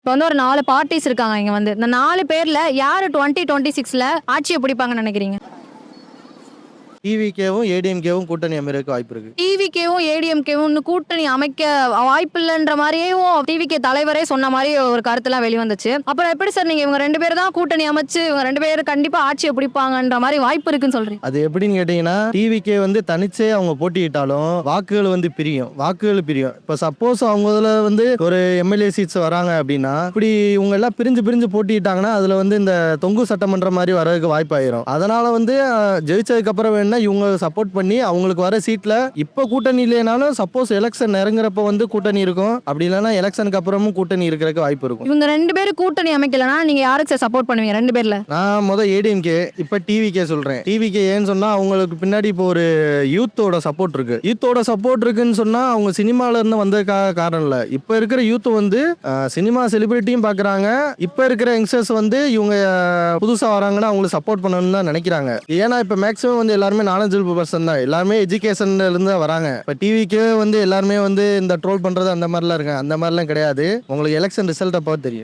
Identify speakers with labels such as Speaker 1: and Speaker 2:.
Speaker 1: இப்போ வந்து ஒரு 4 பார்ட்டிஸ் இருக்காங்க இங்க வந்து. இந்த 4 பேர்ல யாரு 2026ல ஆட்சிய பிடிப்பாங்கன்னு நினைக்கிறீங்க?
Speaker 2: டிவிகேவும், ஏடிஎம்கேவும் கூட்டணி அமைறதுக்கு வாய்ப்பு இருக்கு.
Speaker 1: டிவிகேவும், ஏடிஎம்கேவும் கூட்டணி அமைக்க வாய்ப்பில்லன்ற மாரியேவும் டிவிகே தலைவரே சொன்ன மாரி ஒரு கருத்துலாம் வெளிவந்துச்சு. அப்புறம் எப்படி சார் நீங்க இவங்க 2 பேர் தான் கூட்டணி அமைச்சு இவங்க 2 பேரும் கண்டிப்பா ஆட்சிய பிடிப்பாங்கன்ற மாரி வாய்ப்பு இருக்குன்னு சொல்றீங்க?
Speaker 2: அது எப்படின்னு கேட்டீங்கன்னா, டிவிகே வந்து தனிச்சே அவங்க போட்டியிட்டாலும் வாக்குகள் வந்து பிரியும். இப்ப சப்போஸ் அவங்க இதுல வந்து ஒரு எம்எல்ஏ சீட்ஸ் வராங்க அப்படின்னா, இப்படி இவங்க எல்லாம் பிரிஞ்சு பிரிஞ்சு போட்டியிட்டாங்கன்னா அதுல வந்து இந்த தொங்கு சட்டமன்றம் மாதிரி வர்றதுக்கு வாய்ப்பாயிரும். அதனால வந்து ஜெயிச்சதுக்கு அப்புறம் வேணா இவங்க சப்போர்ட் பண்ணி அவங்களுக்கு வர சீட்ல இப்ப கூட்டணி இல்லைனாலும் சப்போஸ் எலெக்ஷன் நெருங்குறப்ப வந்து கூட்டணி இருக்கும். அப்படி இல்லைன்னா எலெக்ஷனுக்கு அப்புறமும் கூட்டணி இருக்கிறதுக்கு வாய்ப்பு இருக்கும்.
Speaker 1: இவங்க 2 பேரும் கூட்டணி அமைக்கலனா நீங்க யாருக்கு சார் சப்போர்ட் பண்ணுவீங்க 2 பேர்ல?
Speaker 2: நான் ஏடிஎம்கே, இப்ப டிவிகே சொல்றேன். டிவிகே ஏன்னு சொன்னா அவங்களுக்கு பின்னாடி இப்போ ஒரு யூத்தோட சப்போர்ட் இருக்கு. யூத்தோட சப்போர்ட் இருக்குன்னு சொன்னா அவங்க சினிமால இருந்து வந்ததுக்காக காரணம் இல்ல. இப்ப இருக்கிற யூத் வந்து சினிமா செலிபிரிட்டியும் பாக்குறாங்க. இப்ப இருக்கிற யங்ஸ்டர்ஸ் வந்து இவங்க புதுசா வராங்கன்னா அவங்களுக்கு சப்போர்ட் பண்ணணும்னு தான் நினைக்கிறாங்க. ஏன்னா இப்ப மேக்ஸிமம் வந்து எல்லாருமே நாலேஜபிள் பர்சன் தான். எல்லாருமே எஜுகேஷன்ல இருந்து வராங்க. இப்ப டிவிக்கே வந்து எல்லாருமே வந்து இந்த ட்ரோல் பண்றது அந்த மாதிரிலாம் இருக்காங்க. அந்த மாதிரிலாம் கிடையாது. உங்களுக்கு எலெக்ஷன் ரிசல்ட் அப்போ தெரியும்.